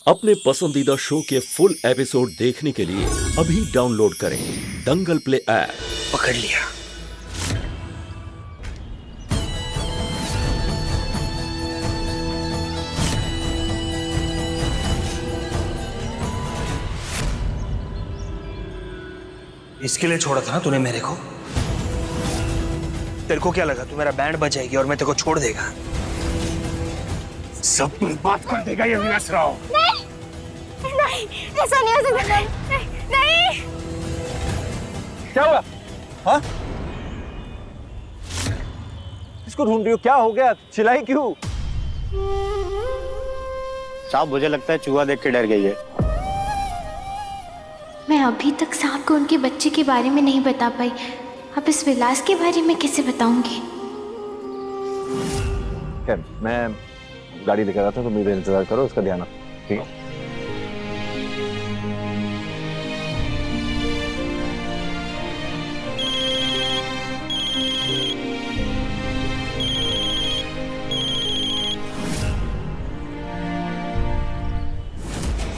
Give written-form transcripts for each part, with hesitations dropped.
अपने पसंदीदा शो के फुल एपिसोड देखने के लिए अभी डाउनलोड करें दंगल प्ले ऐप। पकड़ लिया। इसके लिए छोड़ा था ना तूने मेरे को? तेरे को क्या लगा तू मेरा बैंड बजाएगी और मैं तेरे को छोड़ देगा? सब बात कर देगा ये विलास राव। नहीं, ऐसा नहीं हो सकता। नहीं। क्या हुआ? हाँ? इसको ढूंढ रही हो? क्या हो गया? चिल्लाई क्यों? साहब मुझे लगता है चूहा देख के डर गई है। मैं अभी तक साहब को उनके बच्चे के बारे में नहीं बता पाई, अब इस विलास के बारे में कैसे बताऊंगी? खैर, मैं गाड़ी लेकर आता हूँ, तो मेरा इंतजार करो, उसका ध्यान रखो, ठीक है?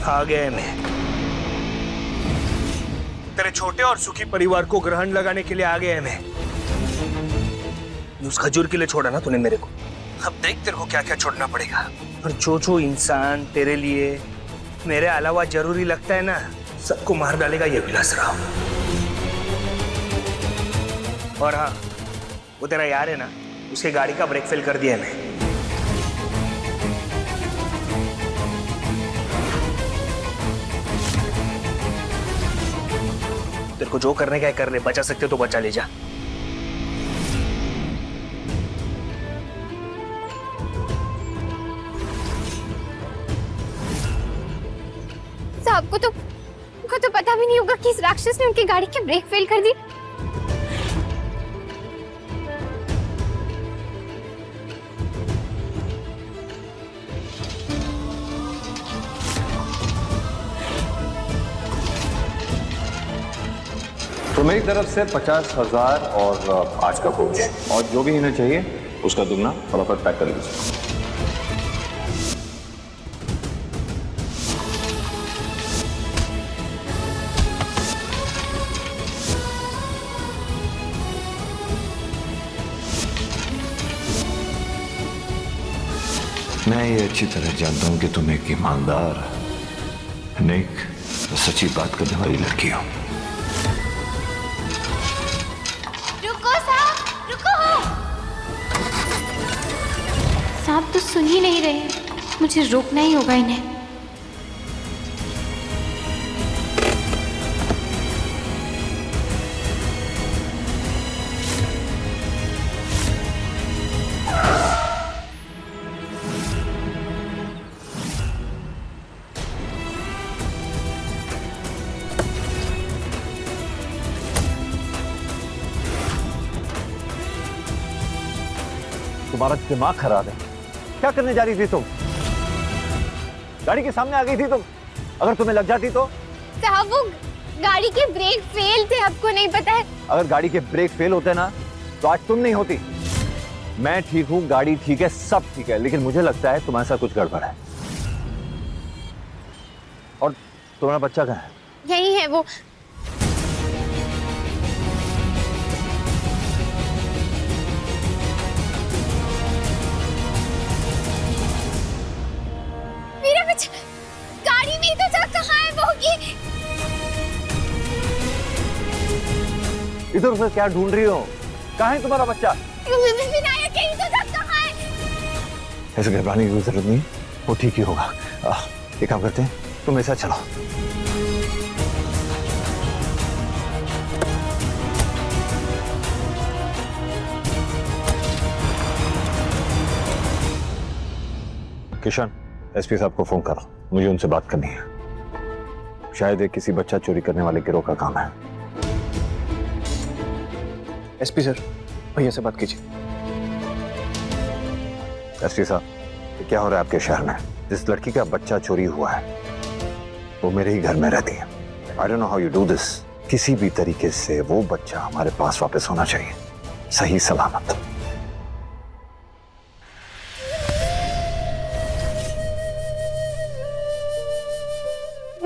आ गए मैं। तेरे छोटे और सुखी परिवार को ग्रहण लगाने के लिए आ गए मैं। उस खजूर के लिए छोड़ा ना तूने मेरे को, अब देख तेरे को क्या क्या छोड़ना पड़ेगा। और जो इंसान तेरे लिए मेरे अलावा जरूरी लगता है ना, सबको मार डालेगा ये विलास राव। और हाँ, वो तेरा यार है ना, उसके गाड़ी का ब्रेक फेल कर दिया है मैं। तेरे को जो करने का है कर ले, बचा सकते तो बचा ले जा। साहब को तो पता भी नहीं होगा कि इस राक्षस ने उनकी गाड़ी की ब्रेक फेल कर दी। तो मेरी तरफ से 50,000 और आज का कोच, और जो भी इन्हें चाहिए उसका दुगना फटाफट पैक कर लीजिए। मैं ये अच्छी तरह जानता हूं कि तुम एक ईमानदार, नेक, सच्ची बात करने वाली लड़की हो। रुको साहब, रुको। साहब तो सुन ही नहीं रहे, मुझे रोकना ही होगा इन्हें। तुम्हारा दिमाग खराब है। क्या करने जा रही थी तुम? गाड़ी के सामने आ गई थी तुम। अगर तुम्हें लग जाती तो? साहब वो गाड़ी के ब्रेक फेल थे, आपको नहीं पता है? अगर गाड़ी के ब्रेक फेल होते ना तो आज तुम नहीं होती। मैं ठीक हूँ, गाड़ी ठीक है, सब ठीक है, लेकिन मुझे लगता है तुम्हारे साथ कुछ गड़बड़ है। और तुम्हारा बच्चा कहाँ है? यही है वो। मेरा बच्चा गाड़ी में ही तो था, कहाँ है वो? इधर उधर क्या ढूंढ रही हो? कहाँ है तुम्हारा बच्चा? विनायक यही तो था, कहाँ है? ऐसे घबराने की जरूरत नहीं, वो ठीक ही होगा। एक काम करते हैं, तुम मेरे साथ चलो। किशन, एसपी साहब को फोन करो, मुझे उनसे बात करनी है। शायद एक किसी बच्चा चोरी करने वाले गिरोह का काम है। एसपी सर, भैया से बात कीजिए। एसपी साहब, ये क्या हो रहा है आपके शहर में? जिस लड़की का बच्चा चोरी हुआ है वो मेरे ही घर में रहती है। I don't know how you do this. किसी भी तरीके से वो बच्चा हमारे पास वापस होना चाहिए, सही सलामत।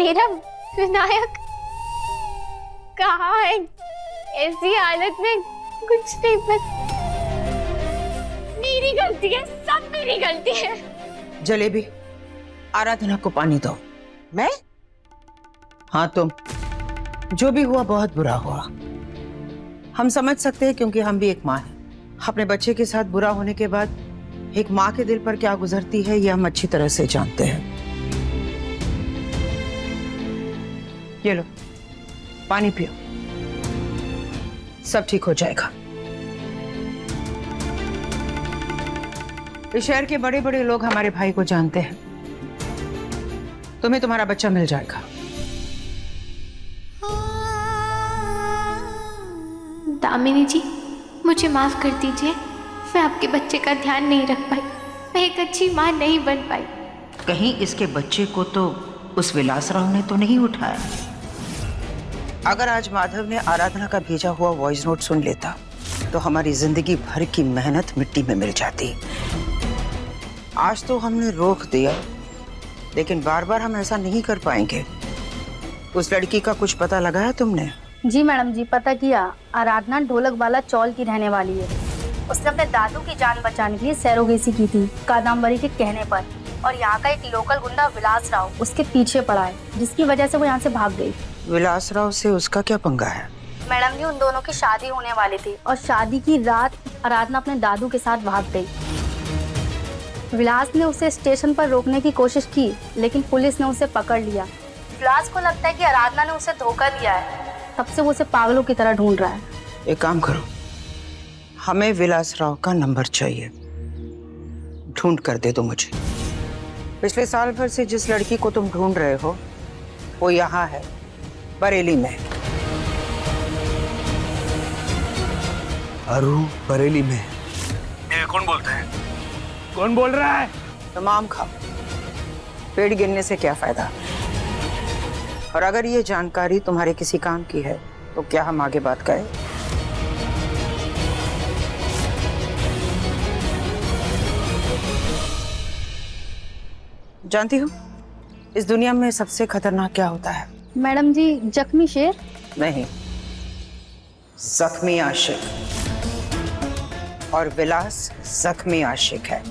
मेरा विनायक कहाँ है? ऐसी हालत में कुछ नहीं पता। मेरी गलती है, सब मेरी गलती है। जलेबी, आराधना को पानी दो। मैं? हाँ तुम। जो भी हुआ बहुत बुरा हुआ। हम समझ सकते हैं क्योंकि हम भी एक माँ हैं। अपने बच्चे के साथ बुरा होने के बाद एक माँ के दिल पर क्या गुजरती है ये हम अच्छी तरह से जानते हैं। ये लो पानी पियो, सब ठीक हो जाएगा। इस शहर के बड़े बड़े लोग हमारे भाई को जानते हैं। तुम्हें तुम्हारा बच्चा मिल जाएगा। दामिनी जी, मुझे माफ कर दीजिए। मैं आपके बच्चे का ध्यान नहीं रख पाई, मैं एक अच्छी माँ नहीं बन पाई। कहीं इसके बच्चे को तो उस विलासराव ने तो नहीं उठाया? अगर आज माधव ने आराधना का भेजा हुआ वॉइस नोट सुन लेता तो हमारी जिंदगी भर की मेहनत मिट्टी में मिल जाती। आज तो हमने रोक दिया, लेकिन बार बार हम ऐसा नहीं कर पाएंगे। उस लड़की का कुछ पता लगाया तुमने? जी मैडम जी, पता किया। आराधना ढोलक वाला चौल की रहने वाली है। उसने अपने दादू की जान बचाने के लिए सैरोगेसी की थी कादम्बरी के कहने पर, और यहाँ का एक लोकल गुंडा विलासराव उसके पीछे पड़ा है, जिसकी वजह से वो यहाँ से भाग गई। विलासराव से उसका क्या पंगा है? मैडम जी, उन दोनों की शादी होने वाली थी और शादी की रात आराधना अपने दादू के साथ भाग गई। विलास ने उसे स्टेशन पर रोकने की कोशिश की, लेकिन पुलिस ने उसे पकड़ लिया। विलास को लगता है कि आराधना ने उसे धोखा दिया है, तब से वो उसे पागलों की तरह ढूंढ रहा है। एक काम करो, हमें विलासराव का नंबर चाहिए, ढूंढ कर दे दो मुझे। पिछले साल भर से जिस लड़की को तुम ढूंढ रहे हो वो यहाँ है, बरेली में। अरु, बरेली में? ये कौन बोलता है? कौन बोल रहा है? तमाम खाओ, पेट गिनने से क्या फायदा। और अगर ये जानकारी तुम्हारे किसी काम की है तो क्या हम आगे बात करें? जानती हो इस दुनिया में सबसे खतरनाक क्या होता है? मैडम जी, जख्मी शेर? नहीं, जख्मी आशिक। और विलास जख्मी आशिक है।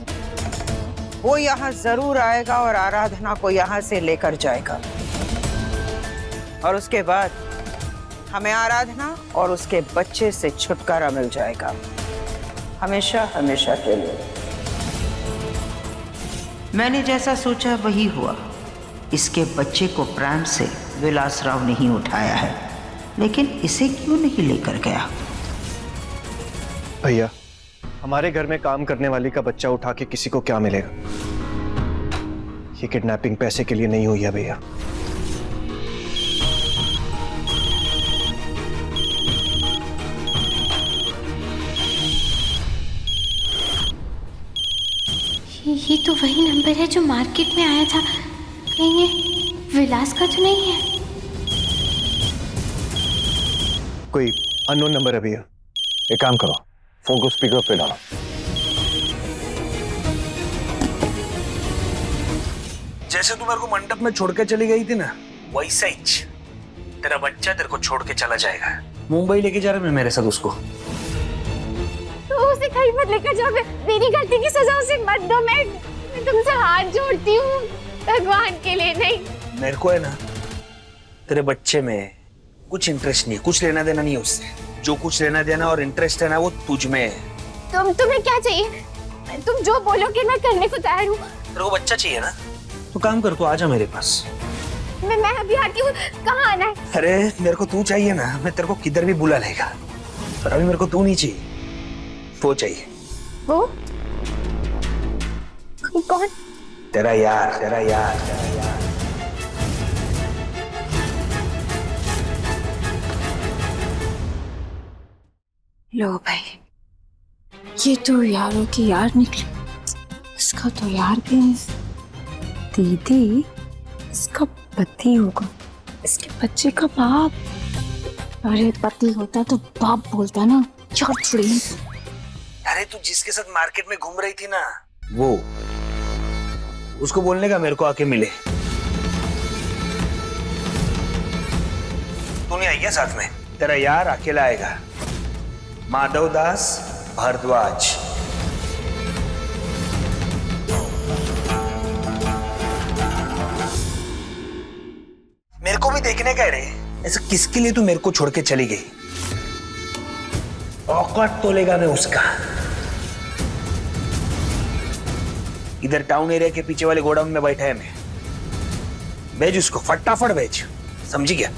वो यहाँ जरूर आएगा और आराधना को यहाँ से लेकर जाएगा, और उसके बाद हमें आराधना और उसके बच्चे से छुटकारा मिल जाएगा, हमेशा हमेशा के लिए। मैंने जैसा सोचा वही हुआ। इसके बच्चे को प्राण से विलासराव नहीं उठाया है, लेकिन इसे क्यों नहीं लेकर गया? भैया, हमारे घर में काम करने वाली का बच्चा उठा के किसी को क्या मिलेगा? ये किडनैपिंग पैसे के लिए नहीं हुई है भैया। ये तो वही नंबर है जो मार्केट में आया था। कहीं ये विलास का तो नहीं है? कोई अननोन नंबर है भैया। एक काम करो, फोन को स्पीकर पे डालो। जैसे तू मेरे को मंडप में छोड़ के चली गई थी ना, वैसा ही तेरा बच्चा तेरे को छोड़ के चला जाएगा। मुंबई लेके जा रहा मैं मेरे साथ उसको। तो उसे कहीं मत लेकर जाओ। मेरी गलती की सजा उसे मत दो। मैं तुमसे हाथ जोड़ती हूँ, भगवान के लिए नहीं। मेरे को है ना तेरे बच्चे में कुछ इंटरेस्ट नहीं है, कुछ लेना देना नहीं है उससे। जो कुछ लेना देना और इंटरेस्ट है ना वो तुझ में है। तुम्हें क्या चाहिए? तुम जो बोलोगे मैं करने को तैयार हूँ। तेरे को बच्चा चाहिए ना, तो काम कर, तू आजा मेरे पास। मैं अभी आती हूँ। कहाँ आना है? अरे मेरे को तू चाहिए ना, मैं तेरे को किधर भी बुला लेगा, पर अभी मेरे को तू नहीं चाहिए, वो चाहिए। वो कौन? तेरा यार, तेरा यार, तेरा यार। लो भाई, ये तो यारों की यार निकली। इसका तो यार भी नहीं। दीदी इसका पति होगा, इसके बच्चे का बाप। अरे पति होता तो बाप बोलता ना, यार थोड़ी। अरे तू जिसके साथ मार्केट में घूम रही थी ना, वो उसको बोलने का मेरे को आके मिले। भी आई है साथ में। तेरा यार अकेला आएगा, माधव दास भारद्वाज। मेरे को भी देखने का है रे, ऐसा किसके लिए तू मेरे को छोड़ के चली गई? औकात तोलेगा मैं उसका। इधर टाउन एरिया के पीछे वाले गोडाउन में बैठा है मैं। भेज उसको, फटाफट भेज, समझी क्या?